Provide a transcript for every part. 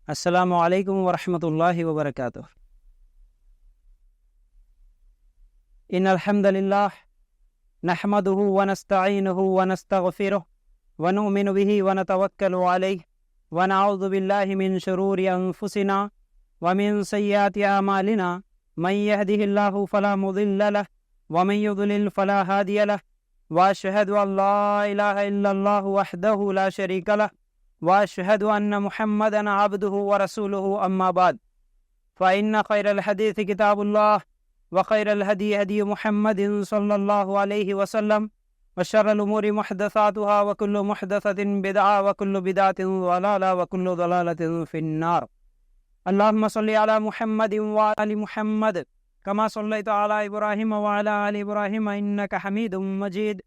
السلام علیکم ورحمۃ اللہ وبرکاتہ۔ ان الحمد للہ نحمده ونستعینه ونستغفره ونؤمن به ونتوکل علیہ ونعوذ باللہ من شرور انفسنا ومن سیئات اعمالنا من يهده اللہ فلا مضل له ومن يضلل فلا هادی له واشهد ان لا الہ الا اللہ وحدہ لا شریک له واشهد ان محمدا عبده ورسوله اما بعد فان خیر الحدیث کتاب اللہ وخیر الهدی هدی محمد صلی اللہ علیہ وسلم وشر الامور محدثاتها وكل محدثة بدعة وكل بدعة ضلالة وكل ضلالة في النار۔ اللهم صل على محمد وعلى آل محمد كما صليت على ابراہیم وعلى آل ابراہیم انك حمید مجید۔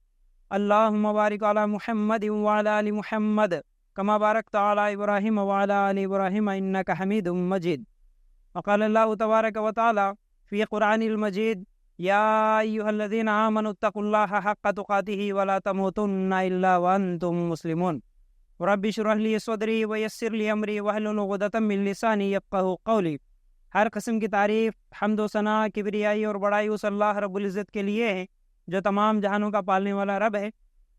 اللهم بارک على محمد وعلى آل محمد كما باركت على ابراہیم وعلى آل ابراہیم انك حمید مجید۔ وقال اللہ تبارک وتعالی فی قرآن المجید یا ایھا الذین آمنوا اتقوا اللہ حق تقاته ولا تموتن الا وانتم مسلمون۔ رب اشرح لی صدری ویسر لی امری واحلل عقدۃ من لسانی یفقہوا قولی۔ ہر قسم کی تعریف، حمد و ثنا، کبریائی اور بڑائی اس اللہ رب العزت کے لیے ہے جو تمام جہانوں کا پالنے والا رب ہے،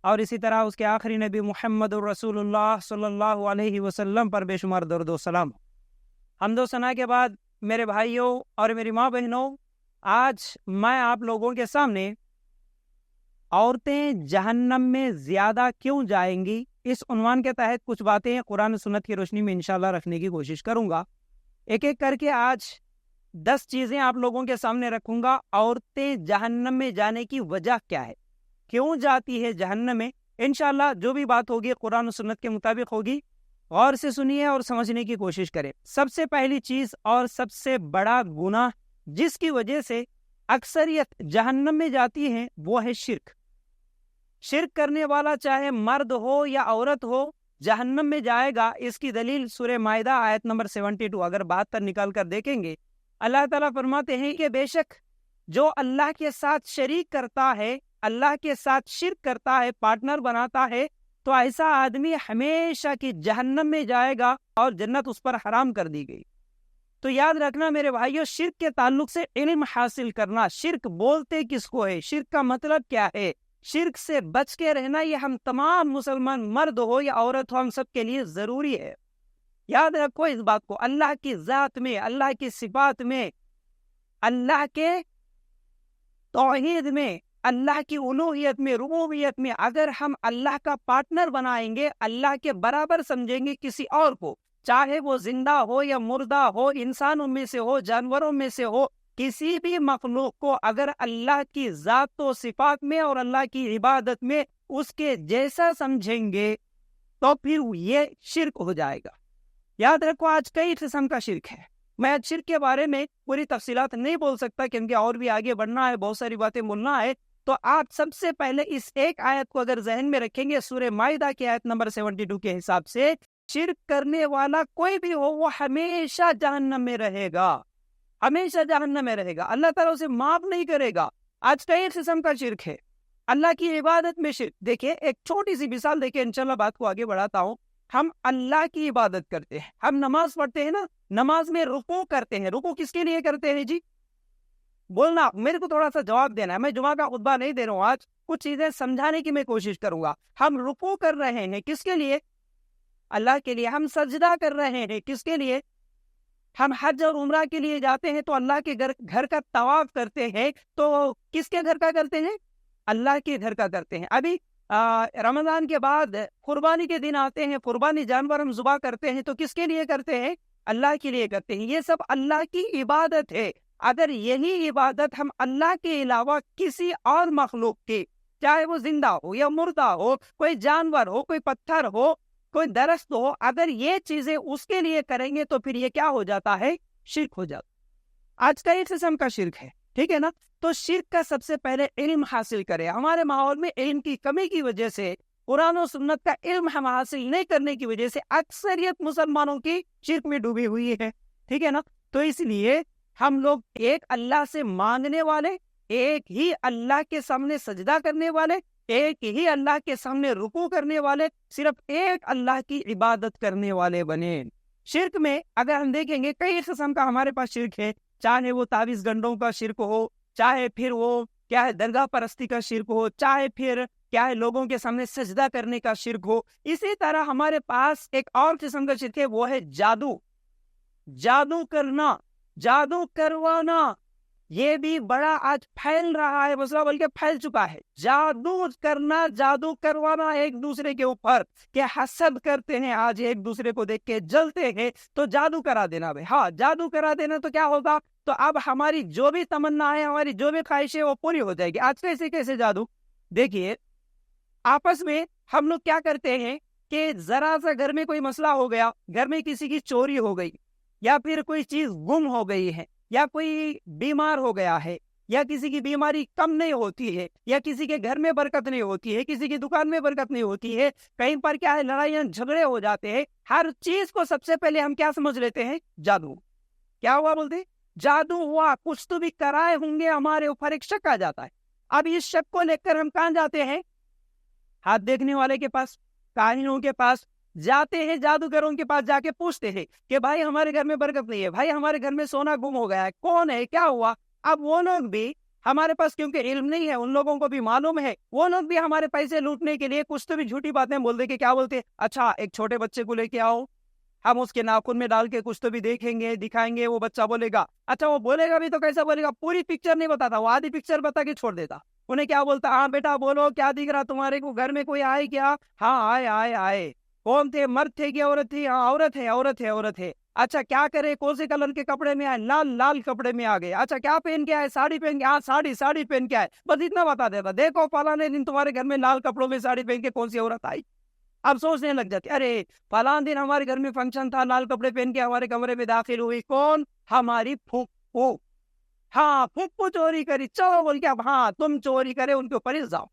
اور اسی طرح اس کے آخری نبی محمد الرسول اللہ صلی اللہ علیہ وسلم پر بے شمار درود و سلام۔ حمد و ثنا کے بعد میرے بھائیوں اور میری ماں بہنوں، آج میں آپ لوگوں کے سامنے عورتیں جہنم میں زیادہ کیوں جائیں گی اس عنوان کے تحت کچھ باتیں قرآن و سنت کی روشنی میں انشاءاللہ رکھنے کی کوشش کروں گا۔ ایک ایک کر کے آج 10 چیزیں آپ لوگوں کے سامنے رکھوں گا۔ عورتیں جہنم میں جانے کی وجہ کیا ہے، کیوں جاتی ہے جہنم میں؟ انشاءاللہ جو بھی بات ہوگی قرآن و سنت کے مطابق ہوگی، غور سے سنیے اور سمجھنے کی کوشش کریں۔ سب سے پہلی چیز اور سب سے بڑا گناہ جس کی وجہ سے اکثریت جہنم میں جاتی ہے وہ ہے شرک۔ شرک کرنے والا چاہے مرد ہو یا عورت ہو جہنم میں جائے گا۔ اس کی دلیل سورہ مائدہ آیت نمبر 72 اگر 72 نکال کر دیکھیں گے، اللہ تعالیٰ فرماتے ہیں کہ بے شک جو اللہ کے ساتھ شریک کرتا ہے، اللہ کے ساتھ شرک کرتا ہے، پارٹنر بناتا ہے، تو ایسا آدمی ہمیشہ کی جہنم میں جائے گا اور جنت اس پر حرام کر دی گئی۔ تو یاد رکھنا میرے بھائیوں، شرک کے تعلق سے علم حاصل کرنا، شرک بولتے کس کو ہے، شرک کا مطلب کیا ہے، شرک سے بچ کے رہنا، یہ ہم تمام مسلمان مرد ہو یا عورت ہو ہم سب کے لیے ضروری ہے۔ یاد رکھو اس بات کو، اللہ کی ذات میں، اللہ کی صفات میں، اللہ کے توحید میں، اللہ کی الوہیت میں، ربوبیت میں اگر ہم اللہ کا پارٹنر بنائیں گے، اللہ کے برابر سمجھیں گے کسی اور کو، چاہے وہ زندہ ہو یا مردہ ہو، انسانوں میں سے ہو، جانوروں میں سے ہو، کسی بھی مخلوق کو اگر اللہ کی ذات و صفات میں اور اللہ کی عبادت میں اس کے جیسا سمجھیں گے تو پھر یہ شرک ہو جائے گا۔ یاد رکھو آج کئی قسم کا شرک ہے۔ میں آج شرک کے بارے میں پوری تفصیلات نہیں بول سکتا کیونکہ اور بھی آگے بڑھنا ہے، بہت ساری باتیں بولنا ہے۔ تو آپ سب سے پہلے اس ایک آیت کو اگر ذہن میں رکھیں گے، سورہ مائدہ کی آیت نمبر 72 کے حساب سے، شرک کرنے والا کوئی بھی ہو وہ ہمیشہ جہنم میں رہے گا، ہمیشہ جہنم میں رہے گا، اللہ تعالیٰ اسے معاف نہیں کرے گا۔ آج کئی قسم کا شرک ہے، اللہ کی عبادت میں شرک۔ دیکھیں ایک چھوٹی سی مثال دیکھیں، انشاءاللہ بات کو آگے بڑھاتا ہوں۔ ہم اللہ کی عبادت کرتے ہیں، ہم نماز پڑھتے ہیں نا، نماز میں رکوع کرتے ہیں۔ رکوع کس کے لیے کرتے ہیں جی؟ بولنا، میرے کو تھوڑا سا جواب دینا ہے، میں جمعہ کا خطبہ نہیں دے رہا ہوں، آج کچھ چیزیں سمجھانے کی میں کوشش کروں گا۔ ہم رکوع کر رہے ہیں کس کے لیے؟ اللہ کے لیے۔ ہم سجدہ کر رہے ہیں کس کے لیے؟ ہم حج اور عمرہ کے لیے جاتے ہیں تو اللہ کے گھر کا طواف کرتے ہیں، تو کس کے گھر کا کرتے ہیں؟ اللہ کے گھر کا کرتے ہیں۔ ابھی رمضان کے بعد قربانی کے دن آتے ہیں، قربانی جانور ہم ذبح کرتے ہیں تو کس کے لیے کرتے ہیں؟ اللہ کے لیے کرتے ہیں۔ یہ سب اللہ کی عبادت ہے۔ اگر یہی عبادت ہم اللہ کے علاوہ کسی اور مخلوق کی، چاہے وہ زندہ ہو یا مردہ ہو، کوئی جانور ہو، کوئی پتھر ہو، کوئی درخت ہو، اگر یہ چیزیں اس کے لیے کریں گے تو پھر یہ کیا ہو جاتا ہے؟ شرک ہو جاتا۔ آج کئی قسم کا شرک ہے، ٹھیک ہے نا؟ تو شرک کا سب سے پہلے علم حاصل کریں۔ ہمارے ماحول میں علم کی کمی کی وجہ سے، قرآن و سنت کا علم ہم حاصل نہیں کرنے کی وجہ سے اکثریت مسلمانوں کی شرک میں ڈوبی ہوئی ہے، ٹھیک ہے نا؟ تو اس لیے ہم لوگ ایک اللہ سے مانگنے والے، ایک ہی اللہ کے سامنے سجدہ کرنے والے، ایک ہی اللہ کے سامنے رکوع کرنے والے، صرف ایک اللہ کی عبادت کرنے والے بنے۔ شرک میں اگر ہم دیکھیں گے کئی قسم کا ہمارے پاس شرک ہے، چاہے وہ تعویذ گنڈوں کا شرک ہو، چاہے پھر وہ کیا ہے درگاہ پرستی کا شرک ہو، چاہے پھر کیا ہے لوگوں کے سامنے سجدہ کرنے کا شرک ہو۔ اسی طرح ہمارے پاس ایک اور قسم کا شرک ہے، وہ ہے جادو، جادو کرنا، جادو کروانا۔ یہ بھی بڑا آج پھیل رہا ہے مسئلہ، بلکہ پھیل چکا ہے۔ جادو کرنا، جادو کروانا ایک دوسرے کے اوپر، کہ حسد کرتے ہیں آج ایک دوسرے کو دیکھ کے جلتے ہیں تو جادو کرا دینا بھائی، ہاں جادو کرا دینا تو کیا ہوگا، تو اب ہماری جو بھی تمنا ہے، ہماری جو بھی خواہش ہے وہ پوری ہو جائے گی۔ آج کیسے کیسے جادو، دیکھیے آپس میں ہم لوگ کیا کرتے ہیں کہ ذرا سا گھر میں کوئی مسئلہ ہو گیا، گھر میں کسی کی چوری ہو گئی، یا پھر کوئی چیز گم ہو گئی ہے، یا کوئی بیمار ہو گیا ہے، یا کسی کی بیماری کم نہیں ہوتی ہے، یا کسی کے گھر میں برکت نہیں ہوتی ہے، کسی کی دکان میں برکت نہیں ہوتی ہے، کہیں پر کیا ہے لڑائیاں جھگڑے ہو جاتے ہیں، ہر چیز کو سب سے پہلے ہم کیا سمجھ لیتے ہیں، جادو۔ کیا ہوا بولتے، جادو ہوا، کچھ تو بھی کرائے ہوں گے ہمارے اوپر، ایک شک آ جاتا ہے۔ اب اس شک کو لے کر ہم کہاں جاتے ہیں، ہاتھ دیکھنے والے کے پاس، کاہنوں کے پاس جاتے ہیں، جادوگروں کے پاس جا کے پوچھتے ہیں کہ بھائی ہمارے گھر میں برکت نہیں ہے، بھائی ہمارے گھر میں سونا گم ہو گیا ہے، کون ہے، کیا ہوا۔ اب وہ لوگ بھی ہمارے پاس کیونکہ علم نہیں ہے، ان لوگوں کو بھی معلوم ہے، وہ لوگ بھی ہمارے پیسے لوٹنے کے لیے کچھ تو بھی جھوٹی باتیں بول دے کے کیا بولتے، اچھا ایک چھوٹے بچے کو لے کے آؤ، ہم اس کے ناخن میں ڈال کے کچھ تو بھی دیکھیں گے، دکھائیں گے، وہ بچہ بولے گا۔ اچھا وہ بولے گا بھی تو کیسا بولے گا، پوری پکچر نہیں بتاتا، وہ آدھی پکچر بتا کے چھوڑ دیتا۔ انہیں کیا بولتا، ہاں بیٹا بولو کیا دکھ رہا تمہارے کو، گھر میں کوئی آئے کیا، ہاں آئے آئے آئے، کون تھے، مرد تھے کہ عورت تھی، ہاں عورت ہے عورت ہے عورت ہے۔ اچھا کیا کرے، کون سے کلر کے کپڑے میں آئے، لال لال کپڑے میں آ گئے۔ اچھا کیا پہن کے آئے، ساڑی پہن کے، ہاں ساڑی پہن کے آئے، بس اتنا بتا دیتا، دیکھو فلاں دن تمہارے گھر میں لال کپڑوں میں ساڑی پہن کے کون سی عورت آئی۔ اب سوچنے لگ جاتے، ارے فلاں دن ہمارے گھر میں فنکشن تھا، لال کپڑے پہن کے ہمارے کمرے میں داخل ہوئی، کون، ہماری پھوپھو، ہاں پھوپھو چوری کری، چلو بول کے اب ہاں تم چوری کرے ان کے اوپر الزام،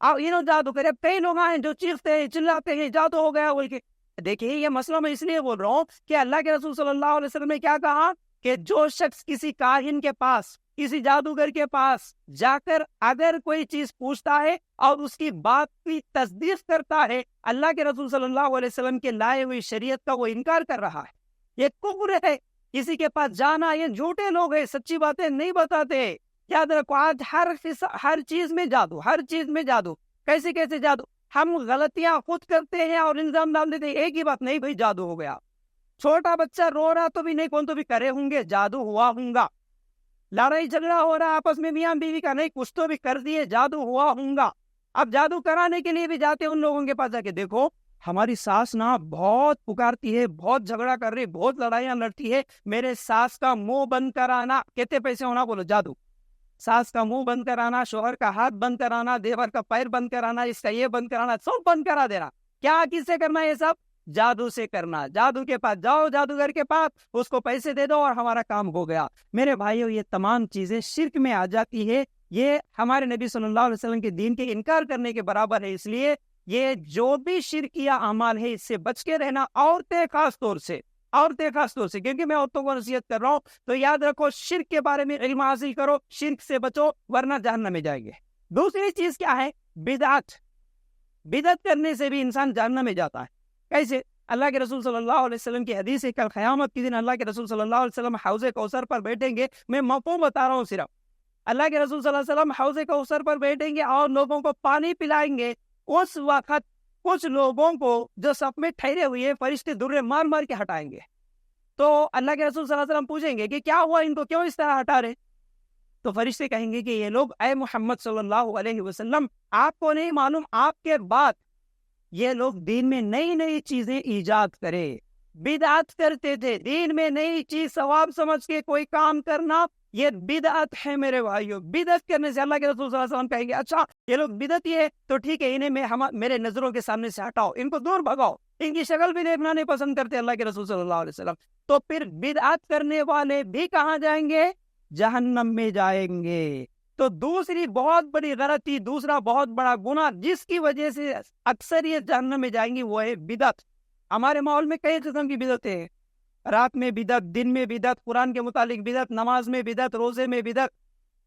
اب انہوں جادو کرے۔ اب کئی لوگ ہیں جو چیختے ہیں چلاتے ہیں جادو ہو گیا بول کے۔ دیکھیے یہ مسئلہ میں اس لیے بول رہا ہوں کہ اللہ کے رسول صلی اللہ علیہ وسلم نے کیا کہا کہ جو شخص کسی کاہن کے پاس، کسی جادوگر کے پاس جا کر اگر کوئی چیز پوچھتا ہے اور اس کی بات کی تصدیق کرتا ہے، اللہ کے رسول صلی اللہ علیہ وسلم کے لائے ہوئی شریعت کا وہ انکار کر رہا ہے، یہ کفر ہے۔ کسی کے پاس جانا، یہ جھوٹے لوگ ہیں، سچی باتیں نہیں بتاتے۔ یاد رکھو آج ہر چیز میں جادو، ہر چیز میں جادو، کیسے کیسے جادو، ہم غلطیاں خود کرتے ہیں اور الزام ڈال دیتے ہیں، ایک ہی بات، نہیں بھائی جادو ہو گیا، چھوٹا بچہ رو رہا تو بھی نہیں، کون تو بھی کرے ہوں گے، جادو ہوا ہوں گا، لڑائی جھگڑا ہو رہا آپس میں میاں بیوی کا، نہیں کچھ تو بھی کر دیے، جادو ہوا ہوں گا۔ اب جادو کرانے کے لیے بھی جاتے ان لوگوں کے پاس جا کے، دیکھو ہماری ساس نا بہت پکارتی ہے، بہت جھگڑا کر رہی، بہت لڑائیاں لڑتی ہے، میرے ساس کا منہ بند کرانا، کتنے پیسے ہونا، بولو جادو، ساس کا منہ بند کرانا، شوہر کا ہاتھ بند کرانا، دیور کا پیر بند کرانا، اس کا یہ بند کرانا، سب بند کرا دینا۔ کیا کس سے کرنا، یہ سب جادو سے کرنا۔ جادو کے پاس جاؤ، جادوگر کے پاس، اس کو پیسے دے دو اور ہمارا کام ہو گیا۔ میرے بھائیو یہ تمام چیزیں شرک میں آ جاتی ہے، یہ ہمارے نبی صلی اللہ علیہ وسلم کے دین کے انکار کرنے کے برابر ہے۔ اس لیے یہ جو بھی شرکیہ اعمال ہے اس سے بچ کے رہنا، عورتیں خاص طور سے، کیونکہ میں عورتوں کو نصیحت کر رہا ہوں، تو یاد رکھو شرک کے بارے میں علم حاصل کرو، شرک سے بچو ورنہ جہنم میں جائیں گے۔ دوسری چیز کیا ہے، بدعت کرنے سے بھی انسان جہنم میں جاتا ہے۔ کیسے، اللہ کے رسول صلی اللہ علیہ وسلم کی حدیث ہے، کل قیامت کے دن اللہ کے رسول صلی اللہ علیہ وسلم حوض کوثر پر بیٹھیں گے، میں مفہوم بتا رہا ہوں صرف، اللہ کے رسول صلی اللہ علیہ وسلم حوض کوثر پر بیٹھیں گے اور لوگوں کو پانی پلائیں گے۔ اس وقت کچھ لوگوں کو جو صف میں ٹھہرے ہوئے فرشتے درے مار مار کے ہٹائیں گے، تو اللہ کے رسول صلی اللہ علیہ وسلم پوچھیں گے کہ کیا ہوا، ان کو کیوں اس طرح ہٹا رہے؟ تو فرشتے کہیں گے کہ یہ لوگ، اے محمد صلی اللہ علیہ وسلم، آپ کو نہیں معلوم آپ کے بعد یہ لوگ دین میں نئی نئی چیزیں ایجاد کرے، بدعت کرتے تھے، دین میں نئی چیز ثواب سمجھ کے کوئی کام کرنا، یہ بدعت ہے میرے بھائیو۔ بدعت کرنے سے اللہ کے رسول صلی اللہ علیہ وسلم کہیں گے اچھا یہ لوگ بدعتی ہے تو ٹھیک ہے، انہیں میرے نظروں کے سامنے سے ہٹاؤ، ان کو دور بھگاؤ، ان کی شکل بھی دیکھنا نہیں پسند کرتے اللہ کے رسول صلی اللہ علیہ وسلم۔ تو پھر بدعت کرنے والے بھی کہاں جائیں گے، جہنم میں جائیں گے۔ تو دوسری بہت بڑی غلطی، دوسرا بہت بڑا گناہ جس کی وجہ سے اکثریت جہنم میں جائیں گی، وہ ہے بدعت۔ ہمارے ماحول میں کئی قسم کی بدعتیں ہیں، رات میں بدعت، دن میں بدعت، قرآن کے متعلق بدعت، نماز میں بدعت، روزے میں بدعت،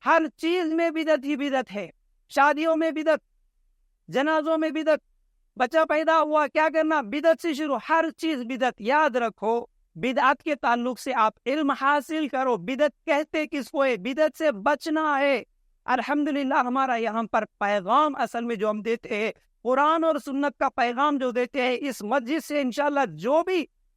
ہر چیز میں بدعت ہی بدعت ہے، شادیوں میں بدعت، جنازوں میں بدعت، بچہ پیدا ہوا کیا کرنا؟ بدعت سے شروع، ہر چیز بدعت. یاد رکھو بدعت کے تعلق سے آپ علم حاصل کرو. بدعت کہتے کس کو ہے؟ بدعت سے بچنا ہے. الحمدللہ ہمارا یہاں پر پیغام اصل میں جو ہم دیتے ہیں قرآن اور سنت کا پیغام جو دیتے ہیں اس مسجد سے انشاءاللہ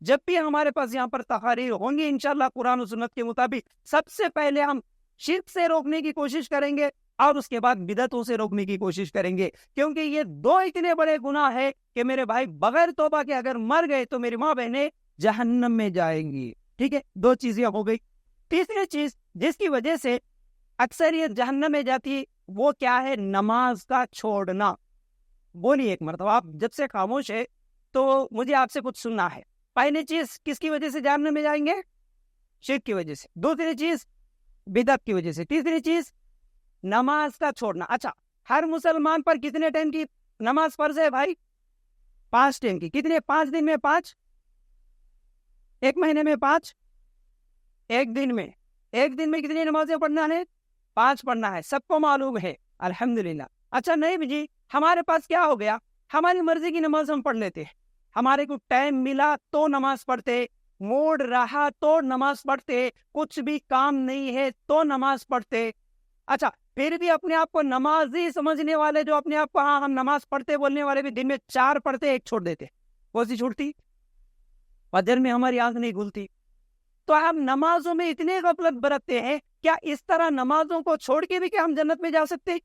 جب بھی ہمارے پاس یہاں پر تقاریر ہوں گی انشاءاللہ قرآن و سنت کے مطابق سب سے پہلے ہم شرک سے روکنے کی کوشش کریں گے اور اس کے بعد بدعتوں سے روکنے کی کوشش کریں گے، کیونکہ یہ دو اتنے بڑے گناہ ہے کہ میرے بھائی بغیر توبہ کے اگر مر گئے تو میری ماں بہنیں جہنم میں جائیں گی. ٹھیک ہے، دو چیزیں ہو گئی. تیسری چیز جس کی وجہ سے اکثریت جہنم میں جاتی وہ کیا ہے؟ نماز کا چھوڑنا. بولیے ایک مرتبہ، آپ جب سے خاموش ہے تو مجھے آپ سے کچھ سننا ہے. پہلی چیز کس کی وجہ سے جہنم میں جائیں گے؟ شرک کی وجہ سے. دوسری چیز بدعت کی وجہ سے. تیسری چیز نماز کا چھوڑنا. اچھا، ہر مسلمان پر کتنے ٹائم کی نماز فرض ہے بھائی؟ 5 ٹائم کی. کتنے؟ 5 دن میں 5، 1 مہینے میں 5، ایک دن میں کتنی نمازیں پڑھنا ہے؟ 5 پڑھنا ہے. سب کو معلوم ہے الحمدللہ. اچھا نہیں جی، ہمارے پاس کیا ہو گیا؟ ہماری مرضی کی نماز ہم پڑھ لیتے، ہمارے کو ٹائم ملا تو نماز پڑھتے، موڈ رہا تو نماز پڑھتے، کچھ بھی کام نہیں ہے تو نماز پڑھتے. اچھا، پھر بھی اپنے آپ کو نمازی سمجھنے والے جو اپنے آپ کو ہاں ہم نماز پڑھتے بولنے والے بھی دن میں 4 پڑھتے، 1 چھوڑ دیتے. کون سی چھوڑتی؟ فجر میں ہماری آنکھ نہیں کھلتی. تو ہم نمازوں میں اتنے غفلت برتتے ہیں. کیا اس طرح نمازوں کو چھوڑ کے بھی کیا ہم جنت میں جا سکتے؟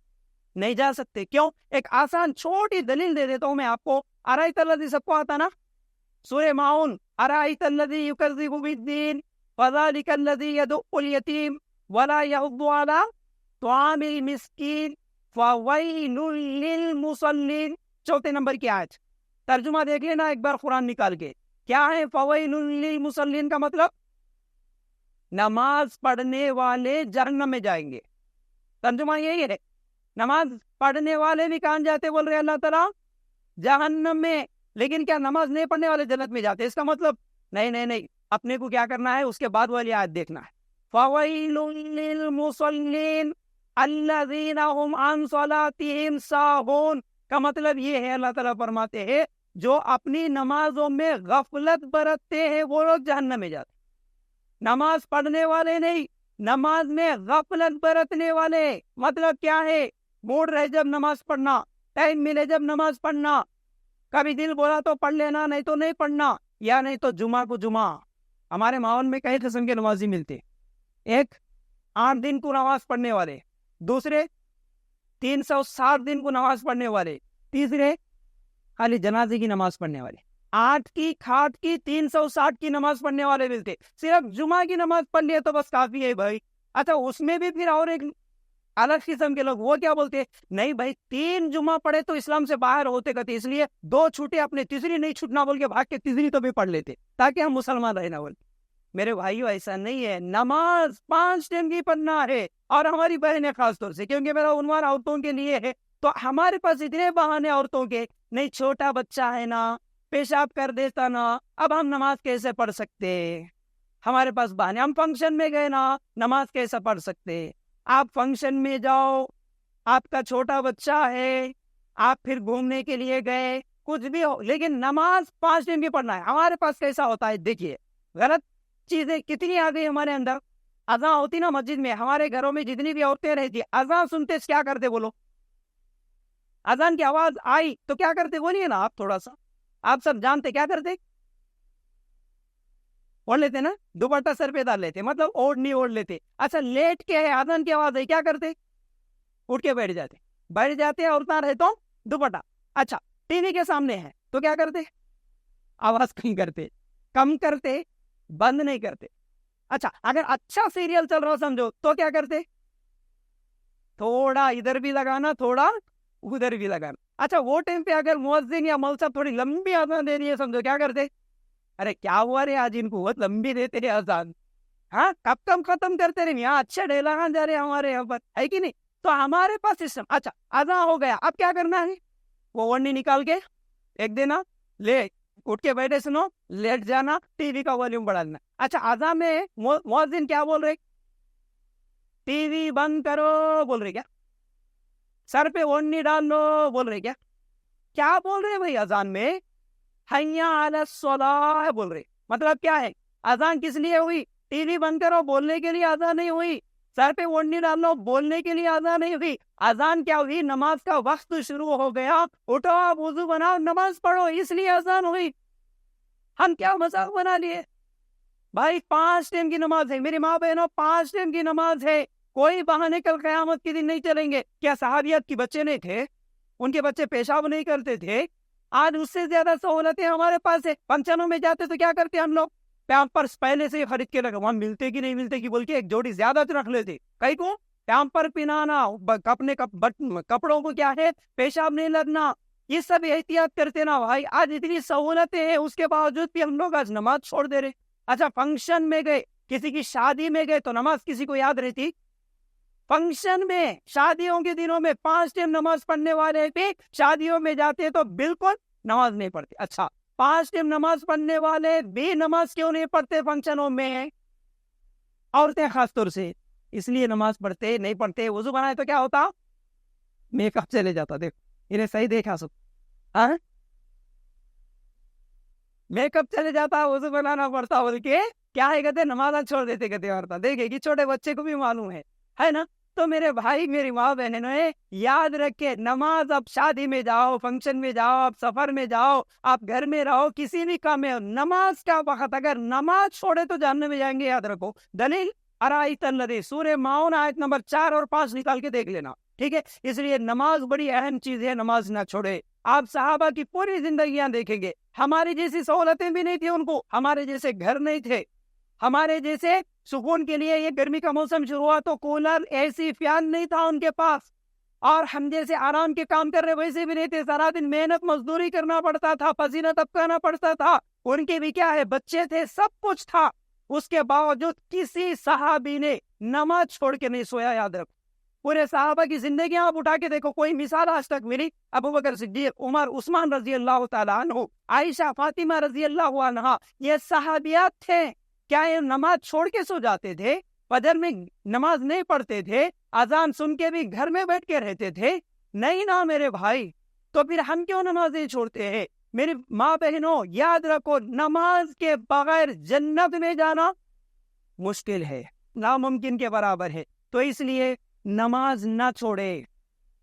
نہیں جا سکتے. کیوں؟ ایک آسان چھوٹی دلیل دے دیتا ہوں میں آپ کو. ارائیت الذی، سب کو آتا نا سورہ ماؤن، ارائیت الذی یکذب بالدین فذلک الذی یدع الیتیم ولا یحض علی طعام المسکین فویل للمصلین. 4 نمبر کی آیت ترجمہ دیکھ لینا ایک بار قرآن نکال کے. کیا ہے فویل للمصلین کا مطلب؟ نماز پڑھنے والے جہنم میں جائیں گے. ترجمہ یہی ہے. نماز پڑھنے والے بھی کہاں جاتے بول رہے اللہ تعالیٰ؟ جہنم میں. لیکن کیا نماز نہیں پڑھنے والے جنت میں جاتے؟ اس کا مطلب نہیں. اپنے کو کیا کرنا ہے اس کے بعد والی آیت دیکھنا ہے. فَوَيْلٌ لِّلْمُصَلِّينَ الَّذِينَ هُمْ عَنْ صَلَاتِهِمْ سَاهُونَ کا مطلب یہ ہے اللہ تعالیٰ فرماتے ہیں جو اپنی نمازوں میں غفلت برتتے ہیں وہ لوگ جہنم میں جاتے. نماز پڑھنے والے نہیں، نماز میں غفلت برتنے والے. مطلب کیا ہے؟ موڈ رہے جب نماز پڑھنا، ٹائم ملے جب نماز پڑھنا، کبھی دل بولا تو پڑھ لینا نہیں تو نہیں پڑھنا، یا نہیں تو جمعہ کو جمعہ. ہمارے ماحول میں کئی قسم کے نمازی ملتے. ایک 8 دن کو نماز پڑھنے والے، دوسرے 360 دن کو نماز پڑھنے والے، تیسرے خالی جنازے کی نماز پڑھنے والے. 8 کی کھاٹ کی 360 کی نماز پڑھنے والے ملتے. صرف جمعہ کی نماز پڑھ لیے تو بس کافی ہے بھائی. اچھا، اس میں بھی پھر اور ایک الگ قسم کے لوگ وہ کیا بولتے ہیں؟ نہیں بھائی 3 جمعہ پڑھے تو اسلام سے باہر ہوتے کہتے، اس لیے 2 چھوٹے اپنے تیسری نہیں چھوٹنا بول کے بھاگ کے تیسری تو بھی پڑھ لیتے تاکہ ہم مسلمان رہنا بول. میرے بھائیو ایسا نہیں ہے. نماز 5 ٹائم کی پڑھنا ہے. اور ہماری بہنیں خاص طور سے، کیونکہ میرا عنوان عورتوں کے لیے ہے، تو ہمارے پاس اتنے بہانے عورتوں کے. نہیں چھوٹا بچہ ہے نا، پیشاب کر دیتا نا، اب ہم نماز کیسے پڑھ سکتے؟ ہمارے پاس بہانے. ہم فنکشن میں گئے نا، نماز کیسے پڑھ سکتے؟ آپ فنکشن میں جاؤ، آپ کا چھوٹا بچہ ہے، آپ پھر گھومنے کے لیے گئے، کچھ بھی ہو، لیکن نماز 5 ٹائم کی پڑھنا ہے. ہمارے پاس کیسا ہوتا ہے دیکھیے، غلط چیزیں کتنی آ گئی ہمارے اندر. اذان ہوتی نا مسجد میں، ہمارے گھروں میں جتنی بھی عورتیں رہتی، اذان سنتے کیا کرتے بولو؟ اذان کی آواز آئی تو کیا کرتے بولیے نا آپ تھوڑا سا. آپ سب جانتے کیا کرتے؟ اوڑھ لیتے نا، دوپٹہ سر پہ ڈال لیتے، مطلب اوڑھ نہیں اوڑھ لیتے. اچھا لیٹ کے ہے، اذان کی آواز ہے، کیا کرتے؟ اٹھ کے بیٹھ جاتے عورتیں رہے تو دوپٹہ. اچھا ٹی وی کے سامنے ہے تو کیا کرتے؟ آواز کم کرتے، بند نہیں کرتے. اچھا اگر اچھا سیریل چل رہا سمجھو تو کیا کرتے؟ تھوڑا ادھر بھی لگانا، تھوڑا ادھر بھی لگانا. اچھا وہ ٹائم پہ اگر مؤذن یا مولوی صاحب تھوڑی لمبی اذان دے رہی ہے سمجھو کیا کرتے؟ ارے کیا ہوا رے آج ان کو بہت لمبی دیتے رہے اذان، ہاں کب ختم کرتے رہے. یہاں اچھے ڈیلاغان جا رہے ہمارے یہاں پر، ہے کہ نہیں؟ تو ہمارے پاس سسٹم. اچھا اذان ہو گیا، اب کیا کرنا ہے؟ وہ اوڑھنی نکال کے ایک دینا، لے اٹھ کے بیٹھے سنو، لیٹ جانا، ٹی وی کا والیوم بڑھا دینا. اچھا اذان میں مؤذن کیا بول رہے؟ ٹی وی بند کرو بول رہے کیا؟ سر پہ اوڑھنی ڈال لو بول رہے کیا؟ کیا بول رہے بھائی اذان میں؟ حیا علی الصلاۃ بول رہے. مطلب کیا ہے؟ اذان کس لیے ہوئی؟ ٹی وی بند کرو بولنے کے لیے اذان نہیں ہوئی. سر پہ اوڑھنی ڈال لو بولنے کے لیے اذان نہیں ہوئی. اذان کیا ہوئی؟ نماز کا وقت شروع ہو گیا, اٹھو آپ وضو بناؤ نماز پڑھو, اس لیے اذان ہوئی. ہم کیا مذاق بنا لیے بھائی؟ 5 ٹائم کی نماز ہے میری ماں بہنوں, 5 ٹائم کی نماز ہے. کوئی بہانے کل قیامت کے دن نہیں چلیں گے. کیا صحابیات کے بچے نہیں تھے؟ ان کے بچے پیشاب نہیں کرتے تھے؟ آج اس سے زیادہ سہولتیں ہمارے پاس ہے. فنکشنوں میں جاتے تو کیا کرتے ہم لوگ؟ پیمپرس پہلے سے خرید کے لگا, وہاں ملتے کی نہیں ملتے کی بول کے ایک جوڑی زیادہ رکھ لیتے. کئی کو پیمپر پہنانا, اپنے کپڑوں کو کیا ہے پیشاب نہیں لگنا, یہ سب احتیاط کرتے نا بھائی. آج اتنی سہولتیں ہیں اس کے باوجود بھی ہم لوگ آج نماز چھوڑ دے رہے. اچھا فنکشن میں گئے, کسی کی شادی میں گئے تو نماز کسی کو یاد رہتی؟ فنکشن میں شادیوں کے دنوں میں 5 ٹائم نماز پڑھنے والے بھی شادیوں میں جاتے تو بالکل نماز نہیں پڑھتے. اچھا 5 ٹائم نماز پڑھنے والے بھی نماز کیوں نہیں پڑھتے فنکشنوں میں؟ عورتیں خاص طور سے اس لیے نماز پڑھتے نہیں پڑھتے. وضو بنائے تو کیا ہوتا؟ میک اپ چلے جاتا. دیکھو انہیں صحیح دیکھا سب, میک اپ چلے جاتا, وضو بنانا پڑتا بول کے کیا ہے کہتے نماز چھوڑ دیتے کہتے عورتیں. دیکھے کہ چھوٹے بچے کو بھی معلوم ہے نا. تو میرے بھائی میری ماں بہنوں یاد رکھے, نماز اب شادی میں جاؤ, فنکشن میں جاؤ, آپ سفر میں جاؤ, آپ گھر میں رہو, کسی بھی کام میں, نماز کا وقت اگر نماز چھوڑے تو جہنم میں جائیں گے. یاد رکھو. دلیل ارائیت الذی, سورہ ماؤن آیت نمبر 4 اور 5 نکال کے دیکھ لینا. ٹھیک ہے, اس لیے نماز بڑی اہم چیز ہے, نماز نہ چھوڑے. آپ صحابہ کی پوری زندگیاں دیکھیں گے, ہماری جیسی سہولتیں بھی نہیں تھی ان کو, ہمارے جیسے گھر نہیں تھے, ہمارے جیسے سکون کے لیے یہ گرمی کا موسم شروع ہوا تو کولر اے سی فین نہیں تھا ان کے پاس, اور ہم جیسے آرام کے کام کر رہے ویسے بھی نہیں تھے. سارا دن محنت مزدوری کرنا پڑتا تھا, پسینہ ٹپکانا پڑتا تھا. ان کے بھی کیا ہے بچے تھے, سب کچھ تھا. اس کے باوجود کسی صحابی نے نماز چھوڑ کے نہیں سویا. یاد رکھو پورے صحابہ کی زندگیاں آپ اٹھا کے دیکھو, کوئی مثال آج تک ملی؟ ابو بکر صدیق, عمر, عثمان رضی اللہ تعالیٰ عنہ, عائشہ, فاطمہ رضی اللہ عنہا, یہ صحابیات تھے. کیا یہ نماز چھوڑ کے سو جاتے تھے؟ فجر میں نماز نہیں پڑھتے تھے؟ اذان سن کے بھی گھر میں بیٹھ کے رہتے تھے؟ نہیں نا میرے بھائی. تو پھر ہم کیوں نمازیں چھوڑتے ہیں؟ میری ماں بہنوں یاد رکھو, نماز کے بغیر جنت میں جانا مشکل ہے, ناممکن کے برابر ہے. تو اس لیے نماز نہ چھوڑے.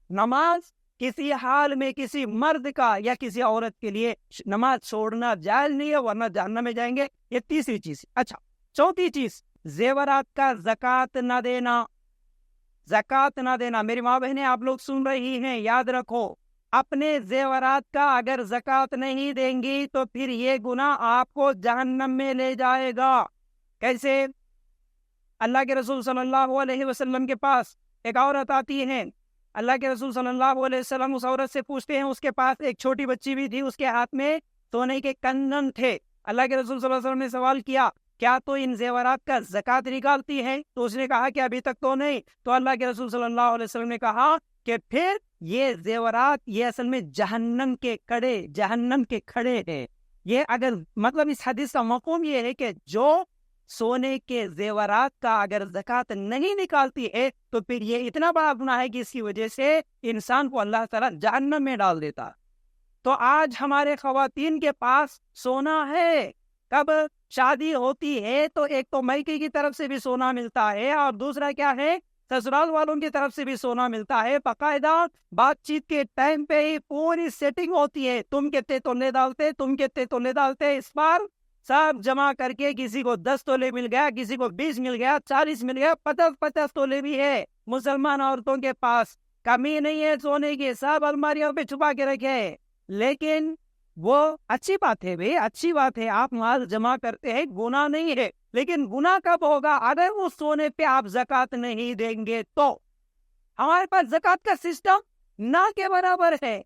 نماز کسی حال میں کسی مرد کا یا کسی عورت کے لیے نماز چھوڑنا جائز نہیں ہے, ورنہ جہنم میں جائیں گے. یہ تیسری چیز. اچھا چوتھی چیز, زیورات کا زکوٰۃ نہ دینا. زکوٰۃ نہ دینا. میری ماں بہنیں آپ لوگ سن رہی ہیں, یاد رکھو, اپنے زیورات کا اگر زکوٰۃ نہیں دیں گی تو پھر یہ گناہ آپ کو جہنم میں لے جائے گا. کیسے؟ اللہ کے رسول صلی اللہ علیہ وسلم کے پاس ایک عورت آتی ہے. اللہ کے رسول صلی اللہ علیہ وسلم اس عورت سے پوچھتے ہیں, اس کے پاس ایک چھوٹی بچی بھی تھی, اس کے ہاتھ میں سونے کے کنگن تھے. اللہ کے رسول صلی اللہ علیہ وسلم نے سوال کیا, کیا تو ان زیورات کا زکوٰۃ نکالتی ہے؟ تو اس نے کہا کہ ابھی تک تو نہیں. تو اللہ کے رسول صلی اللہ علیہ وسلم نے کہا کہ پھر یہ زیورات یہ اصل میں جہنم کے کھڑے ہیں. یہ اگر مطلب اس حدیث کا مفہوم یہ ہے کہ جو سونے کے زیورات کا اگر زکوٰۃ نہیں نکالتی ہے تو پھر یہ اتنا بڑا گناہ ہے کہ اس کی وجہ سے انسان کو اللہ تعالیٰ جہنم میں ڈال دیتا. تو آج ہمارے خواتین کے پاس سونا ہے, کب شادی ہوتی ہے تو ایک تو میکے کی طرف سے بھی سونا ملتا ہے, اور دوسرا کیا ہے سسرال والوں کی طرف سے بھی سونا ملتا ہے. باقاعدہ بات چیت کے ٹائم پہ ہی پوری سیٹنگ ہوتی ہے, تم کتنے تولے ڈالتے, تم کتنے تولے ڈالتے. اس بار سب جمع کر کے کسی کو 10 تولے مل گیا, کسی کو 20 مل گیا, 40 مل گیا, 50 تولے بھی ہے. مسلمان عورتوں کے پاس کمی نہیں ہے سونے کی, سب الماریوں پہ چھپا کے رکھے. لیکن وہ اچھی بات ہے بھائی, اچھی بات ہے, آپ مال جمع کرتے ہیں, گناہ نہیں ہے. لیکن گناہ کب ہوگا؟ اگر اس سونے پہ آپ زکوٰۃ نہیں دیں گے تو. ہمارے پاس زکوٰۃ کا سسٹم نہ کے برابر ہے,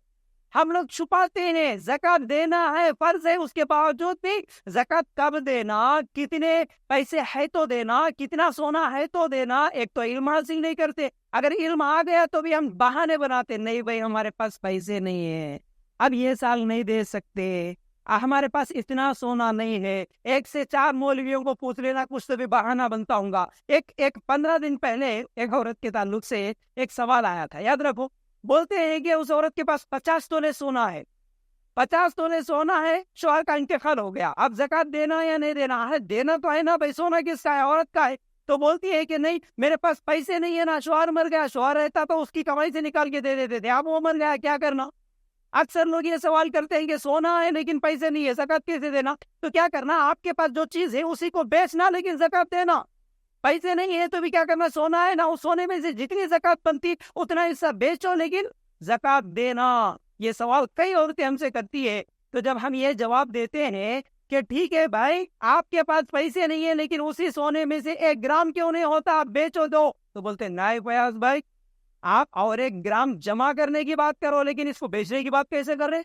ہم لوگ چھپاتے ہیں. زکوٰۃ دینا ہے, فرض ہے, اس کے باوجود بھی زکوٰۃ کب دینا, کتنے پیسے ہے تو دینا, کتنا سونا ہے تو دینا. ایک تو علم حاصل نہیں کرتے, اگر علم آ گیا تو بھی ہم بہانے بناتے, نہیں بھائی ہمارے پاس پیسے نہیں ہیں, اب یہ سال نہیں دے سکتے, ہمارے پاس اتنا سونا نہیں ہے. 1 سے 4 مولویوں کو پوچھ لینا, کچھ تو بھی بہانہ بنتا ہوں گا. ایک 15 دن پہلے ایک عورت کے تعلق سے ایک سوال آیا تھا, یاد رکھو. بولتے ہیں کہ اس عورت کے پاس 50 تولے سونا ہے, 50 تولے سونا ہے، شوہر کا انتقال ہو گیا، اب زکات دینا یا نہیں دینا ہے؟ دینا تو ہے نا بھائی، سونا کس کا ہے؟ عورت کا ہے۔ تو بولتی ہے کہ نہیں میرے پاس پیسے نہیں ہے نا، شوہر مر گیا، شوہر رہتا تو اس کی کمائی سے نکال کے دے دیتے تھے، اب وہ مر گیا کیا کرنا؟ اکثر لوگ یہ سوال کرتے ہیں کہ سونا ہے لیکن پیسے نہیں ہے، زکات کیسے دینا؟ تو کیا کرنا، آپ کے پاس جو چیز ہے اسی کو بیچنا لیکن زکات دینا۔ پیسے نہیں ہے تو بھی کیا کرنا، سونا ہے نا، اس سونے میں سے جتنی زکات بنتی اتنا حصہ بیچو لیکن زکات دینا۔ یہ سوال کئی عورتیں ہم سے کرتی ہے، تو جب ہم یہ جواب دیتے ہیں کہ ٹھیک ہے بھائی آپ کے پاس پیسے نہیں ہے لیکن اسی سونے میں سے 1 گرام کیوں نہیں ہوتا، آپ بیچو دو، تو بولتے ہیں نہیں فیاض بھائی آپ اور 1 گرام جمع کرنے کی بات کرو لیکن اس کو بیچنے کی بات کیسے کر رہے؟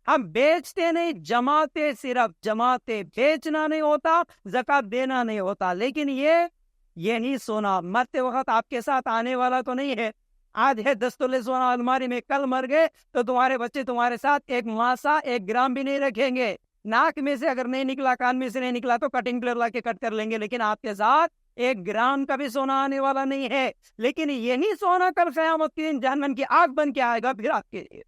ہم بیچتے نہیں، جماتے، صرف جماتے، بیچنا نہیں ہوتا، زکات دینا نہیں ہوتا۔ لیکن یہ نہیں سونا مرتے وقت آپ کے ساتھ آنے والا تو نہیں ہے، آج ہے 10 تولے سونا الماری میں، کل مر گئے تو تمہارے بچے تمہارے ساتھ 1 ماسا 1 گرام بھی نہیں رکھیں گے، ناک میں سے اگر نہیں نکلا، کان میں سے نہیں نکلا تو کٹنگ پلیئر لا کے کٹ کر لیں گے، لیکن آپ کے ساتھ 1 گرام کا بھی سونا آنے والا نہیں ہے۔ لیکن یہی سونا کل قیامت کے دن جہنم کی آگ بن کے آئے گا پھر آپ کے لیے۔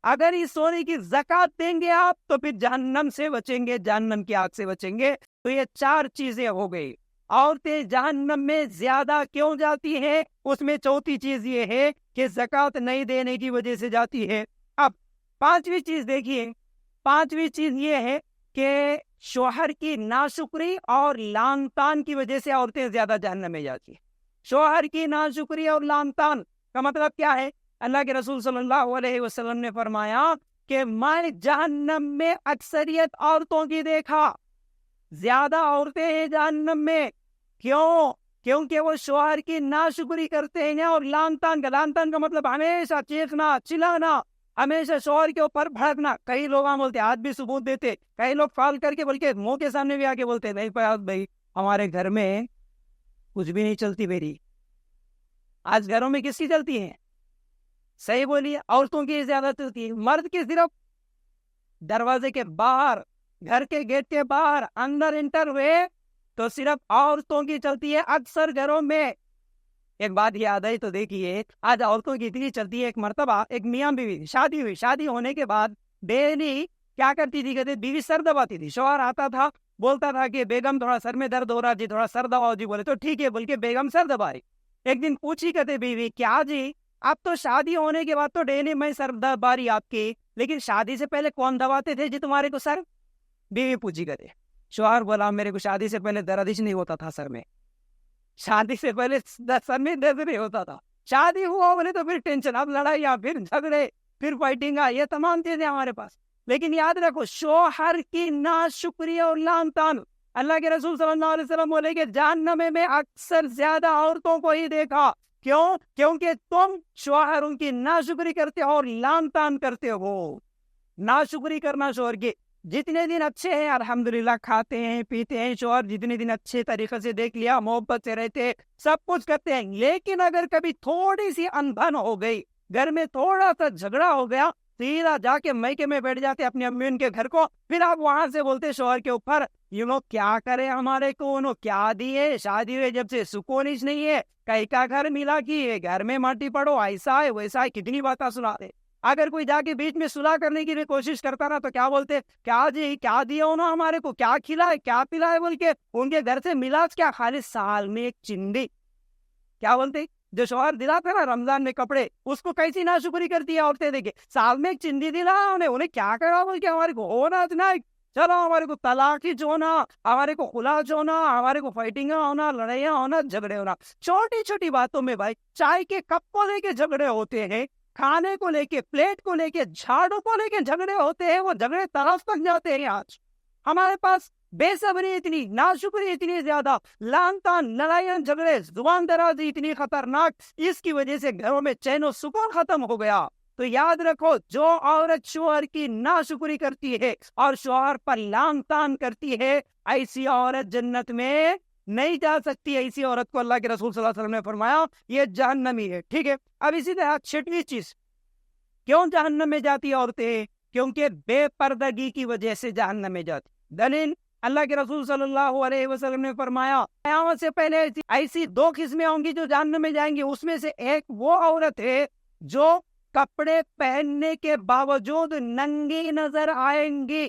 اگر اس سونے کی زکات دیں گے آپ تو پھر جہنم سے بچیں گے، جہنم کی آگ سے بچیں گے۔ تو یہ 4 چیزیں ہو گئی۔ عورتیں جہنم میں زیادہ کیوں جاتی ہیں؟ اس میں چوتھی چیز یہ ہے کہ زکات نہیں دینے کی وجہ سے جاتی ہے۔ اب 5ویں چیز دیکھیے، 5ویں چیز یہ ہے کہ شوہر کی ناشکری اور لعن طعن کی وجہ سے عورتیں زیادہ جہنم میں جاتی ہیں۔ شوہر کی ناشکری اور لعن طعن کا مطلب کیا ہے؟ اللہ کے رسول صلی اللہ علیہ وسلم نے فرمایا کہ میں جہنم میں اکثریت عورتوں کی دیکھا، زیادہ عورتیں ہیں جہنم میں۔ کیوں؟ کیونکہ وہ شوہر کی ناشکری کرتے ہیں اور لعن طعن کا مطلب ہمیشہ چیخنا چلانا، ہمیشہ شوہر کے اوپر بھڑکنا۔ کئی لوگ بولتے آج بھی ثبوت دیتے، کئی لوگ فال کر کے بلکہ منہ کے سامنے بھی آ کے بولتے نہیں فیاض بھائی ہمارے گھر میں کچھ بھی نہیں چلتی میری۔ آج گھروں میں کس کی چلتی ہے؟ صحیح بولیے، عورتوں کی زیادہ چلتی ہے۔ مرد کی صرف دروازے کے باہر، گھر کے گیٹ کے باہر، اندر انٹر ہوئے تو صرف عورتوں کی چلتی ہے اکثر گھروں میں۔ ایک بات یاد آئی تو دیکھیے، آج عورتوں کی اتنی چلتی ہے، ایک مرتبہ ایک میاں بیوی شادی ہوئی، شادی ہونے کے بعد ڈیلی کیا کرتی تھی؟ کہتے بیوی سر دباتی تھی۔ شوہر آتا تھا، بولتا تھا کہ بیگم تھوڑا سر میں درد ہو رہا جی، تھوڑا سر دباؤ جی، بولے تو ٹھیک ہے بول کے بیگم سر دبائی۔ ایک دن پوچھی کہتے بیوی کیا جی اب تو شادی ہونے کے بعد تو ڈیلی میں سر دبا رہی آپ کی، لیکن شادی سے پہلے کون دباتے تھے جی تمہارے کو سر؟ بیوی پوچھی کہتے، شوہر بولا میرے کو شادی سے پہلے درد ہی نہیں ہوتا تھا سر میں، شادی سے پہلے سر میں درد نہیں ہوتا تھا، شادی ہوا بولے تو پھر ٹینشن، اب لڑائیاں، پھر جھگڑے، پھر فائٹنگ، یہ تمام چیزیں ہمارے پاس۔ لیکن یاد رکھو شوہر کی ناشکری اور لعن طعن، اللہ کے رسول صلی اللہ علیہ وسلم بولے کہ جہنم میں اکثر زیادہ عورتوں کو ہی دیکھا۔ کیوں؟ کیونکہ تم شوہر ان کی ناشکری کرتے ہو اور لعن طعن کرتے ہو۔ ناشکری کرنا شوہر کی، جتنے دن اچھے ہیں الحمدللہ، کھاتے ہیں پیتے ہیں، شوہر جتنے دن اچھے طریقے سے دیکھ لیا، محبت سے رہتے ہیں، سب کچھ کرتے ہیں، لیکن اگر کبھی تھوڑی سی انبن ہو گئی، گھر میں تھوڑا سا جھگڑا ہو گیا، سیدھا جا کے میکے میں بیٹھ جاتے اپنی امی ان کے گھر کو، پھر آپ وہاں سے بولتے شوہر کے اوپر یہ لوگ کیا کرے ہمارے کو، انہوں کیا دیے، شادی ہوئے جب سے سکون ہی نہیں ہے، کئی کا گھر ملا کی گھر میں ماٹی پڑو، ایسا ہے ویسا ہے، کتنی باتیں سنا دے۔ اگر کوئی جا کے بیچ میں صلح کرنے کی بھی کوشش کرتا نا تو کیا بولتے، کیا جی کیا دیا انہوں ہمارے کو، کیا کھلائے کیا پلائے، بول کے ان کے گھر سے ملا کیا، خالی سال میں ایک چندی، کیا بولتے جو شوہر دلاتا نا رمضان میں کپڑے، اس کو کیسی ناشکری کرتی ہے عورتیں، دیکھے سال میں ایک چندی دلا انہیں کیا کرا، بول کے ہمارے کو ہونا نہیں، چلو ہمارے کو طلاق ہی ہونا، ہمارے کو خلاص ہونا، ہمارے کو فائٹنگ ہونا، لڑائیاں ہونا، جھگڑے ہونا، چھوٹی چھوٹی باتوں میں بھائی، چائے کے کپ کو لے کے جھگڑے ہوتے ہیں، کھانے کو لے کے، پلیٹ کو لے کے، جھاڑو کو لے کے جھگڑے ہوتے ہیں، وہ جھگڑے طرف تک جاتے ہیں۔ آج ہمارے پاس بے صبری اتنی، ناشکری اتنی زیادہ، لعن طعن، لڑائیاں جھگڑے، زبان درازی اتنی خطرناک، اس کی وجہ سے گھروں میں چین و سکون ختم ہو گیا۔ تو یاد رکھو جو عورت شوہر کی ناشکری کرتی ہے اور شوہر پر لعن طعن کرتی ہے، ایسی عورت جنت میں نہیں جا سکتی، ایسی عورت کو اللہ کے رسول صلی اللہ علیہ وسلم نے فرمایا یہ جہنمی ہے۔ ٹھیک ہے، اب اسی طرح 6ویں چیز کیوں جہنم میں جاتی عورتیں؟ کیونکہ بے پردگی کی وجہ سے جہنم میں جاتی۔ دلیل اللہ کے رسول صلی اللہ علیہ وسلم نے فرمایا قیامت سے پہلے ایسی 2 قسمیں ہوں گی جو جہنم میں جائیں گی، اس میں سے ایک وہ عورت ہے جو کپڑے پہننے کے باوجود ننگی نظر آئیں گی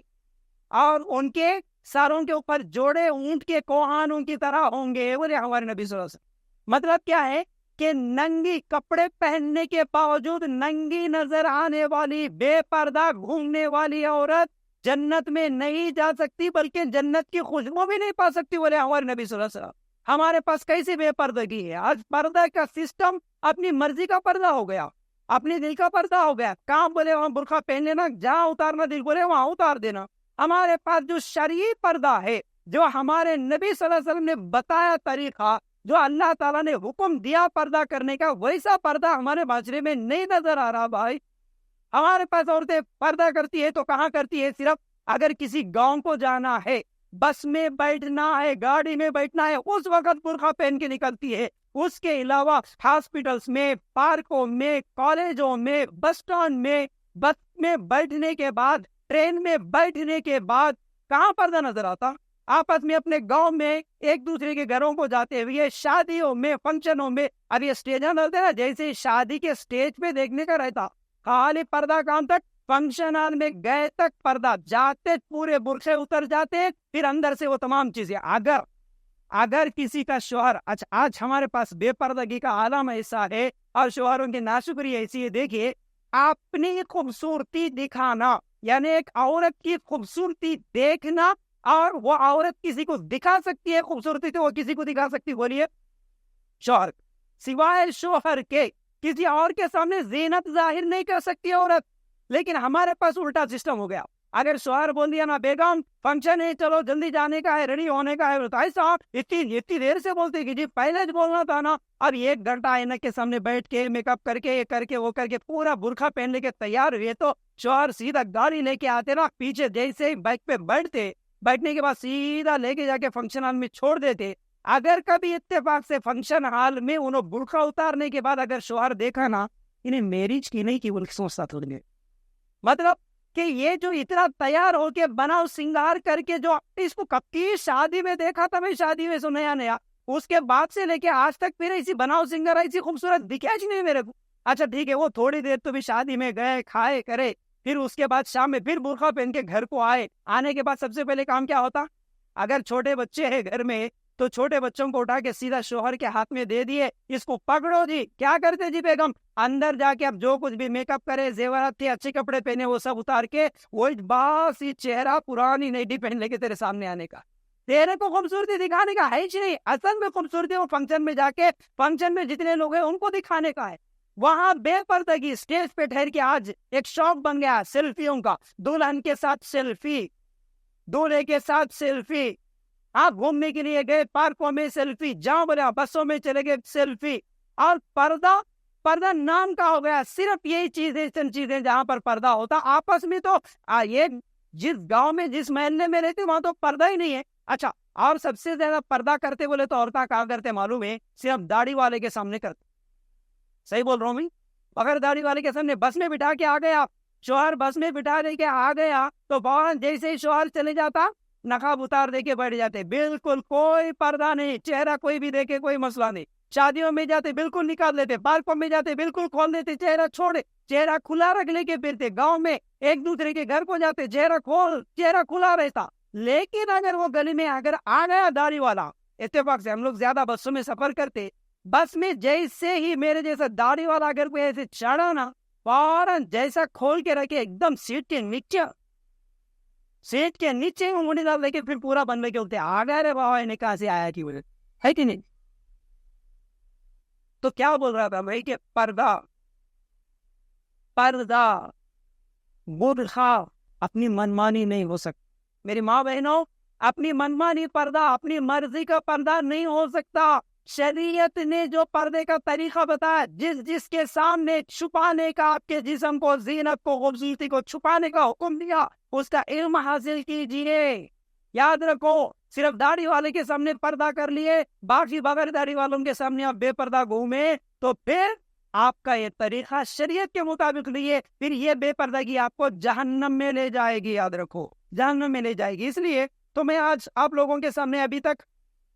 اور ان کے سروں کے اوپر جوڑے اونٹ کے کوہانوں کی طرح ہوں گے، بولے ہمارے نبی صلی اللہ علیہ وسلم۔ مطلب کیا ہے کہ ننگی کپڑے پہننے کے باوجود ننگی نظر آنے والی بے پردہ گھومنے والی عورت جنت میں نہیں جا سکتی، بلکہ جنت کی خوشبو بھی نہیں پا سکتی، بولے ہمارے نبی صلی اللہ علیہ وسلم۔ ہمارے پاس کیسی بے پردگی ہے! آج پردہ کا سسٹم اپنی مرضی کا پردہ ہو گیا، اپنے دل کا پردہ ہو گیا۔ کام بولے وہاں برقع پہن لینا، جہاں اتارنا دل بولے وہاں اتار دینا۔ ہمارے پاس جو شرعی پردہ ہے، جو ہمارے نبی صلی اللہ علیہ وسلم نے بتایا طریقہ، جو اللہ تعالیٰ نے حکم دیا پردہ کرنے کا، ویسا پردہ ہمارے معاشرے میں نہیں نظر آ رہا بھائی۔ ہمارے پاس عورتیں پردہ کرتی ہے تو کہاں کرتی ہے؟ صرف اگر کسی گاؤں کو جانا ہے، بس میں بیٹھنا ہے، گاڑی میں بیٹھنا ہے، اس وقت برقع پہن کے نکلتی ہے۔ اس کے علاوہ ہاسپٹلز میں، پارکوں میں، کالجوں میں، بس اسٹینڈ میں، بس میں بیٹھنے کے بعد، ٹرین میں بیٹھنے کے بعد کہاں پردہ نظر آتا؟ آپس میں اپنے گاؤں میں ایک دوسرے کے گھروں کو جاتے ہوئے، شادیوں میں، فنکشنوں میں، اب یہ اسٹیجاں ڈالتے نا، جیسے شادی کے اسٹیج پہ دیکھنے کا رہتا، خالی پردہ کام تک، فنکشن ہال میں گئے تک پردہ، جاتے پورے برقعے اتر جاتے، پھر اندر سے وہ تمام چیزیں۔ اگر کسی کا شوہر، آج ہمارے پاس بے پردگی کا عالم ایسا ہے اور شوہروں کی ناشکری ایسی ہے، دیکھیے اپنی خوبصورتی دکھانا، یعنی ایک عورت کی خوبصورتی دیکھنا، اور وہ عورت کسی کو دکھا سکتی ہے خوبصورتی تو وہ کسی کو دکھا سکتی، بولیے شوہر، سوائے شوہر کے کسی اور کے سامنے زینت ظاہر نہیں کر سکتی عورت۔ لیکن ہمارے پاس الٹا سسٹم ہو گیا، اگر شوہر بول دیا نا بیگم فنکشن ہے، چلو جلدی جانے کا ہے، ریڈی ہونے کا ہے، بھائی صاحب اتنی دیر سے بولتے کہ جی پہلے بولنا تھا نا۔ اب 1 گھنٹہ آئینہ کے سامنے بیٹھ کے میک اپ کر کے، یہ کر کے وہ کر کے، پورا برقع پہننے کے تیار ہوئے تو شوہر سیدھا گاڑی لے کے آتے نا، پیچھے جیسے ہی بائک پہ بیٹھنے کے بعد سیدھا لے کے جا کے فنکشن ہال میں چھوڑ دیتے۔ اگر کبھی اتفاق سے فنکشن ہال میں انہوں برقع اتارنے کے بعد اگر شوہر دیکھا نا، انہیں میرج کی نہیں کی، وہ سوچتا تھا، مطلب کہ یہ جو اتنا تیار ہو کے بناؤ سنگار کر کے، جو اس کو کب کی شادی میں دیکھا تھا، میں شادی میں نیا، اس کے بعد سے لے کے آج تک پھر ایسی بناؤ سنگار ایسی خوبصورت دکھا ہی نہیں میرے کو۔ اچھا ٹھیک ہے، وہ تھوڑی دیر تو بھی شادی میں گئے، کھائے کرے، پھر اس کے بعد شام میں پھر برقع پہن کے گھر کو آنے کے بعد سب سے پہلے کام کیا ہوتا؟ اگر چھوٹے بچے ہیں گھر میں تو چھوٹے بچوں کو اٹھا کے سیدھا شوہر کے ہاتھ میں دے دیے، اس کو پکڑو جی، کیا کرتے جی بیگم؟ اندر جا کے اب جو کچھ بھی میک اپ کرے، زیورات تھے، اچھے کپڑے پہنے، وہ سب اتار کے وہی باسی چہرہ پرانی نیٹی پہن لے کے تیرے سامنے آنے کا، تیرے کو خوبصورتی دکھانے کا ہے ہی نہیں۔ اصل میں خوبصورتی وہ فنکشن میں جا کے، فنکشن میں جتنے لوگ ہیں ان کو دکھانے کا ہے۔ وہاں بے پردگی اسٹیج پہ ٹھہر کے آج ایک شوق بن گیا سیلفیوں کا، دلہن کے ساتھ سیلفی، دولہے کے ساتھ سیلفی، آپ گھومنے کے لیے گئے پارکوں میں سیلفی، جہاں بولے بسوں میں چلے گئے سیلفی، اور پردہ نام کا ہو گیا۔ صرف یہی چیزیں، چند چیزیں جہاں پر پردہ ہوتا، آپس میں تو یہ جس گاؤں میں جس محلے میں رہتے وہاں تو پردہ ہی نہیں ہے۔ اچھا، اور سب سے زیادہ پردہ کرتے بولے تو عورتیں کہاں کرتے معلوم ہے؟ صرف داڑھی والے کے سامنے کرتے۔ صحیح بول رہا ہوں میں؟ اگر داڑھی والے کے سامنے بس میں بٹھا کے آ گیا شوہر، بس میں بٹھا دے کے آ گیا تو فوراً جیسے ہی شوہر چلے جاتا، نقاب اتار دے کے بیٹھ جاتے، بالکل کوئی پردہ نہیں، چہرہ کوئی بھی دیکھے کوئی مسئلہ نہیں۔ شادیوں میں جاتے بالکل نکال لیتے، پارکوں میں جاتے بالکل کھول دیتے، چہرہ چھوڑے، چہرہ کھلا رکھ لے کے پھرتے، گاؤں میں ایک دوسرے کے گھر کو جاتے، چہرہ کھلا رہتا۔ لیکن اگر وہ گلی میں اگر آ گیا داڑھی والا، اتفاق سے ہم لوگ زیادہ بسوں میں سفر کرتے، بس میں جیسے ہی میرے جیسا داڑھی والا اگر کوئی ایسے چڑھا نا، فوراً جیسا کھول کے رکھے ایک دم سیٹ کے نیچے انگلی ڈال دے کے پھر پورا بن کے اٹھتے، آ گیا رے بابا، انہیں کہاں سے آیا کی وجہ ہے کہ نہیں؟ تو کیا بول رہا تھا بھائی کہ پردہ برقع اپنی منمانی نہیں ہو سکتا۔ میری ماں بہنوں، اپنی منمانی پردہ، اپنی مرضی کا پردہ نہیں ہو سکتا۔ شریعت نے جو پردے کا طریقہ بتایا، جس کے سامنے چھپانے کا، آپ کے جسم کو، زینت کو، خوبصورتی کو چھپانے کا حکم دیا، اس کا علم حاصل کیجیے۔ یاد رکھو، صرف داڑھی والے کے سامنے پردہ کر لیے، باقی بغیر داڑھی والوں کے سامنے آپ بے پردہ گھومے تو پھر آپ کا یہ طریقہ شریعت کے مطابق لیے، پھر یہ بے پردگی آپ کو جہنم میں لے جائے گی۔ یاد رکھو، جہنم میں لے جائے گی۔ اس لیے تو میں آج آپ لوگوں کے سامنے ابھی تک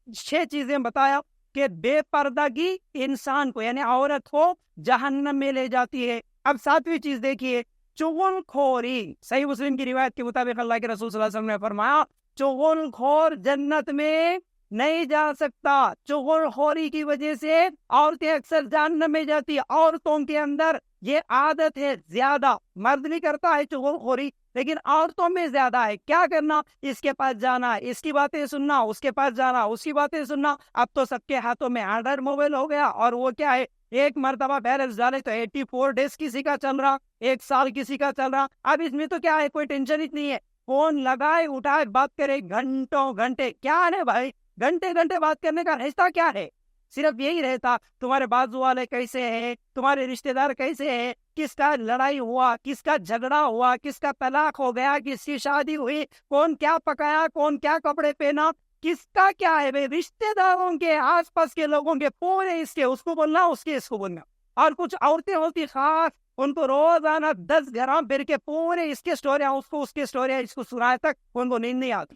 6 چیزیں بتایا کہ بے پردگی انسان کو، یعنی عورت کو جہنم میں لے جاتی ہے۔ اب ساتویں چیز دیکھیے، چغل خوری. صحیح مسلم کی روایت کے مطابق اللہ کے رسول صلی اللہ علیہ وسلم نے فرمایا چغل خور جنت میں نہیں جا سکتا. چغل خوری کی وجہ سے عورتیں اکثر جہنم میں جاتی. عورتوں کے اندر یہ عادت ہے زیادہ. مرد نہیں کرتا ہے چغل خوری، لیکن عورتوں میں زیادہ ہے. کیا کرنا؟ اس کے پاس جانا، اس کی باتیں سننا، اس کے پاس جانا، اس کی باتیں سننا. اب تو سب کے ہاتھوں میں اینڈرائڈ موبائل ہو گیا، اور وہ کیا ہے، ایک مرتبہ بیلنس ڈالے تو 84 ڈیز کسی کا چل رہا، 1 سال کسی کا چل رہا. اب اس میں تو کیا ہے، کوئی ٹینشن ہی نہیں ہے. فون لگائے اٹھائے بات کرے گھنٹوں گھنٹے. کیا ہے بھائی، گھنٹے گھنٹے بات کرنے کا رشتہ کیا ہے؟ صرف یہی رہتا تمہارے بازو والے کیسے ہیں، تمہارے رشتہ دار کیسے ہیں، کس کا لڑائی ہوا، کس کا جھگڑا ہوا، کس کا طلاق ہو گیا، کس کی شادی ہوئی، کون کیا پکایا، کون کیا کپڑے پہنا، کس کا کیا ہے. بھائی رشتہ داروں کے، آس پاس کے لوگوں کے پورے اس کے اس کو بولنا، اس کے اس کو بولنا. اور کچھ عورتیں ہوتی خاص، ان کو روزانہ 10 گھر پھر کے پورے اس کے سٹوریاں، اس کو اس کے سٹوریاں، اس کو سنائے تک ان کو نیند نہیں آتی.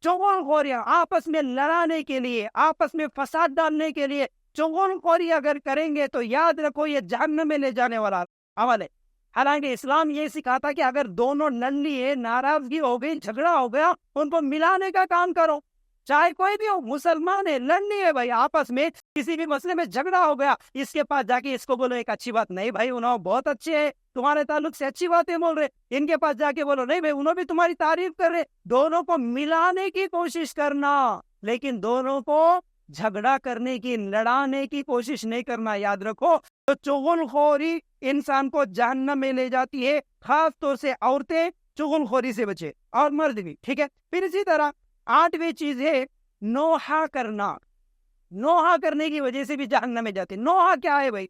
چغل خوریاں آپس میں لڑانے کے لیے، آپس میں فساد ڈالنے کے لیے چغل خوری اگر کریں گے تو یاد رکھو یہ جہنم میں لے جانے والا عمل ہے. حالانکہ اسلام یہ سکھاتا کہ اگر دونوں لڑ ہے، ناراضگی ہو گئی، جھگڑا ہو گیا، ان کو ملانے کا کام کرو. چاہے کوئی بھی ہو، مسلمان ہے، لڑنی ہے بھائی آپس میں. کسی بھی مسئلے میں جھگڑا ہو گیا، اس کے پاس جا کے اس کو بولو ایک اچھی بات، نہیں بھائی انہوں بہت اچھے ہیں، تمہارے تعلق سے اچھی باتیں بول رہے. ان کے پاس جا کے بولو نہیں بھائی انہوں بھی تمہاری تعریف کر رہے. دونوں کو ملانے کی کوشش کرنا، لیکن دونوں کو جھگڑا کرنے کی، لڑانے کی کوشش نہیں کرنا. یاد رکھو تو چغل خوری انسان کو جہنم میں لے جاتی ہے. خاص طور سے عورتیں چغل خوری سے بچے، اور مرد بھی. ٹھیک ہے. پھر اسی طرح 8ویں چیز ہے نوحہ کرنا. نوحہ کرنے کی وجہ سے بھی جہنم میں جاتے. نوحہ کیا ہے بھائی؟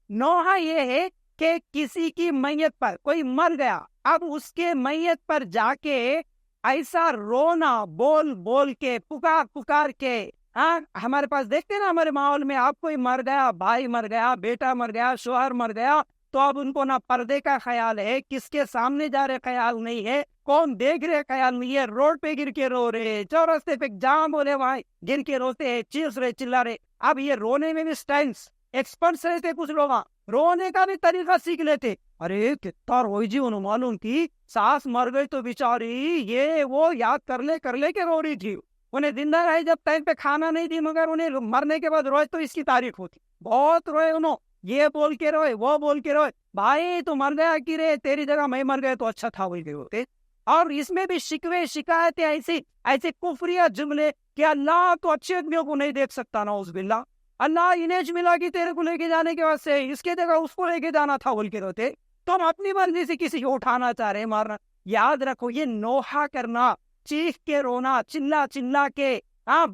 نوحہ یہ ہے کہ کسی کی میت پر، کوئی مر گیا، اب اس کے میت پر جا کے ایسا رونا، بول بول کے، پکار پکار کے. ہاں ہمارے پاس دیکھتے نا ہمارے ماحول میں، آپ کوئی مر گیا، بھائی مر گیا، بیٹا مر گیا، شوہر مر گیا، تو اب ان کو نہ پردے کا خیال ہے، کس کے سامنے جا رہے خیال نہیں ہے، کون دیکھ رہے خیال نہیں ہے. روڈ پہ گر کے رو رہے، چورستے پہ جام ہو رہے، وہاں گر کے روتے ہیں، چیخ رہے، چلا رہے. اب یہ رونے میں بھی سٹائلز ایکسپرٹس رہتے. کچھ لوگ رونے کا بھی طریقہ سیکھ لیتے. ارے کتنا روئی جی، انہوں معلوم کی ساس مر گئی تو بیچاری یہ وہ یاد کر لے کے رو رہی تھی. انہیں زندہ رہے جب ٹائم پہ کھانا نہیں دی، مگر انہیں مرنے کے بعد روئے تو اس کی تاریخ ہوتی. بہت روئے انہوں، یہ بول کے روئے، وہ بول کے روئے. بھائی تو مر گیا کی رے، تیری جگہ میں مر گئے تو اچھا تھا وہی ہوتے. اور اس میں بھی شکوے شکایتیں، ایسے کفریہ جملے کہ اللہ تو اچھے آدمیوں کو نہیں دیکھ سکتا، نعوذ باللہ، اللہ انہیں ملا کہ تیرے کو لے کے جانے کے واسطے، اس کے جگہ اس کو لے کے جانا تھا بول کے روتے. تم اپنی مرضی سے کسی کو اٹھانا چاہ رہے، مارنا. یاد رکھو یہ نوحہ کرنا، چیخ کے رونا، چلا چلا کے،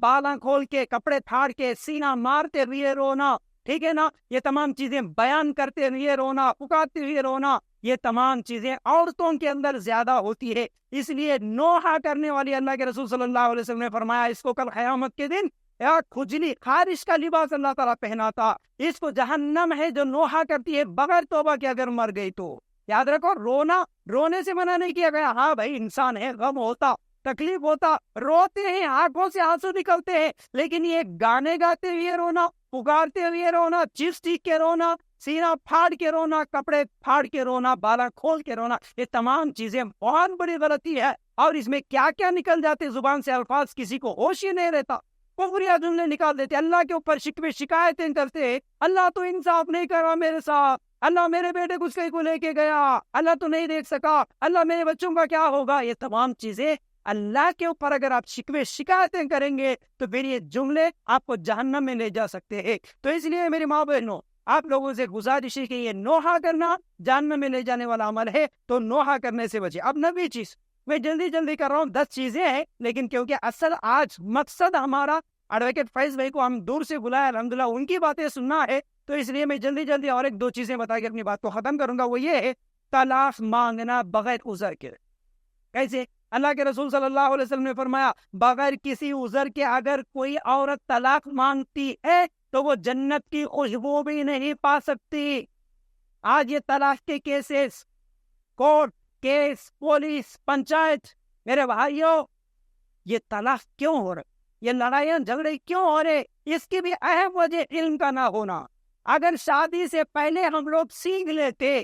بالاں کھول کے، کپڑے پھاڑ کے، سینہ مارتے ہوئے رونا. ٹھیک ہے نا. یہ تمام چیزیں بیان کرتے ہوئے رونا، پکارتے ہوئے رونا، یہ تمام چیزیں عورتوں کے اندر زیادہ ہوتی ہے. اس لیے نوحہ کرنے والی اللہ کے رسول صلی اللہ علیہ وسلم نے فرمایا اس کو کل قیامت کے دن کھجلی، خارش کا لباس اللہ تعالیٰ پہناتا. اس کو جہنم ہے جو نوحہ کرتی ہے بغیر توبہ کے اگر مر گئی تو. یاد رکھو رونے سے منع نہیں کیا گیا. ہاں بھائی انسان ہے، غم ہوتا، تکلیف ہوتا، روتے ہیں، آنکھوں سے آنسو نکلتے ہیں، لیکن یہ گانے گاتے ہوئے رونا، پکارتے ہوئے رونا، چیخ چیخ کے رونا، سینہ پھاڑ کے رونا، کپڑے پھاڑ کے رونا، بالا کھول کے رونا، یہ تمام چیزیں بہت بڑی غلطی ہے. اور اس میں کیا کیا نکل جاتے زبان سے الفاظ، کسی کو ہوش ہی نہیں رہتا. کفریہ جملے نکال دیتے، اللہ کے اوپر شکوے شکایتیں کرتے، اللہ تو انصاف نہیں کر رہا میرے ساتھ، اللہ میرے بیٹے کو کہیں کو لے کے گیا، اللہ تو نہیں دیکھ سکا، اللہ میرے بچوں کا کیا ہوگا. یہ تمام چیزیں اللہ کے اوپر اگر آپ شکوے شکایتیں کریں گے تو پھر یہ جملے آپ کو جہنم میں لے جا سکتے ہیں. تو اس لیے میری ماں بہنوں، آپ لوگوں سے گزارش ہے کہ یہ نوحہ کرنا جہنم میں لے جانے والا عمل ہے، تو نوحہ کرنے سے بچے. اب 9ویں چیز میں جلدی کر رہا ہوں، 10 چیزیں ہیں، لیکن کیونکہ اصل آج مقصد ہمارا ایڈوکیٹ فیض بھائی کو ہم دور سے بلایا، الحمدللہ ان کی باتیں سننا ہے، تو اس لیے میں جلدی اور 1-2 چیزیں بتا کے اپنی بات کو ختم کروں گا. وہ یہ ہے طلاق مانگنا بغیر عذر کے. کیسے؟ اللہ کے رسول صلی اللہ علیہ وسلم نے فرمایا بغیر کسی عذر کے اگر کوئی عورت طلاق مانگتی ہے تو وہ جنت کی خوشبو بھی نہیں پا سکتی. آج یہ طلاق کے cases, court case, police, panchayat, میرے بھائیوں یہ طلاق کیوں ہو رہا، یہ لڑائیاں جھگڑے کیوں ہو رہے؟ اس کی بھی اہم وجہ علم کا نہ ہونا. اگر شادی سے پہلے ہم لوگ سیکھ لیتے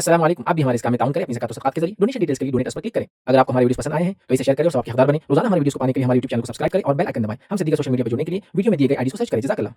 السلام علیکم. آپ بھی ہمارے اس کام میں تعاون کریں اپنی زکات و صدقات کے ذریعے. ڈونیشن ڈیٹیلز کے لیے ڈونیٹ اس پر کلک کریں. اگر آپ کو ہمارے ویڈیوز پسند آئے ہیں تو اسے شیئر کریں اور سب کے حقدار بنیں. روزانہ ہمارے ویڈیوز کو پانے کے لیے ہمارے یوٹیوب چینل کو سبسکرائب کریں اور بیل آئکن دبائیں. ہم سے دیگر سوشل میڈیا پر جڑنے کے لیے ویڈیو میں دیے گئے آئی ڈی کو سرچ کریں. جزاک اللہ.